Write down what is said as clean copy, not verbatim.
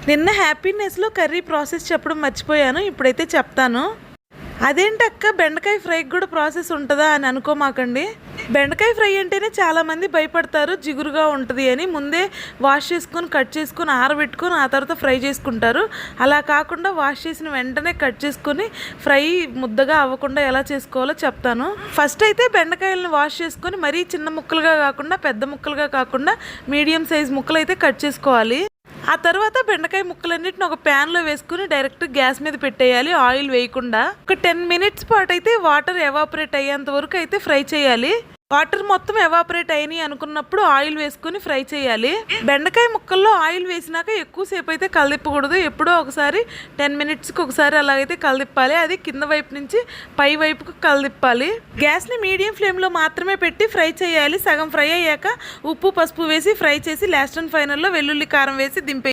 నిన్న హ్యాపీనెస్లో curry process చెప్పడం మర్చిపోయాను, ఇప్పుడైతే చెప్తాను. అదేంటక్క బెండకాయ ఫ్రైకి కూడా ప్రాసెస్ ఉంటుందా అని అనుకోమాకండి. బెండకాయ ఫ్రై అంటేనే చాలామంది భయపడతారు, జిగురుగా ఉంటుంది అని. ముందే వాష్ చేసుకొని కట్ చేసుకొని ఆరబెట్టుకొని ఆ తర్వాత ఫ్రై చేసుకుంటారు. అలా కాకుండా వాష్ చేసిన వెంటనే కట్ చేసుకొని ఫ్రై ముద్దగా అవ్వకుండా ఎలా చేసుకోవాలో చెప్తాను. ఫస్ట్ అయితే బెండకాయలను వాష్ చేసుకొని మరీ చిన్న ముక్కలుగా కాకుండా పెద్ద ముక్కలుగా కాకుండా మీడియం సైజ్ ముక్కలు అయితే కట్ చేసుకోవాలి. ఆ తర్వాత బెండకాయ ముక్కలన్నిటిని ఒక ప్యాన్లో వేసుకుని డైరెక్ట్ గ్యాస్ మీద పెట్టేయాలి, ఆయిల్ వేయకుండా. ఒక 10 మినిట్స్ పాటు అయితే వాటర్ ఎవాపరేట్ అయ్యేంత వరకు అయితే ఫ్రై చేయాలి. వాటర్ మొత్తం ఎవాపరేట్ అయినాయి అనుకున్నప్పుడు ఆయిల్ వేసుకుని ఫ్రై చేయాలి. బెండకాయ ముక్కల్లో ఆయిల్ వేసినాక ఎక్కువసేపు అయితే కలదిప్పకూడదు. ఎప్పుడో ఒకసారి 10 మినిట్స్కి ఒకసారి అలాగైతే కలదిప్పాలి. అది కింద వైపు నుంచి పై వైపుకు కలదిప్పాలి. గ్యాస్ని మీడియం ఫ్లేమ్లో మాత్రమే పెట్టి ఫ్రై చేయాలి. సగం ఫ్రై అయ్యాక ఉప్పు పసుపు వేసి ఫ్రై చేసి లాస్ట్ అండ్ ఫైనల్లో వెల్లుల్లి కారం వేసి దింపేయాలి.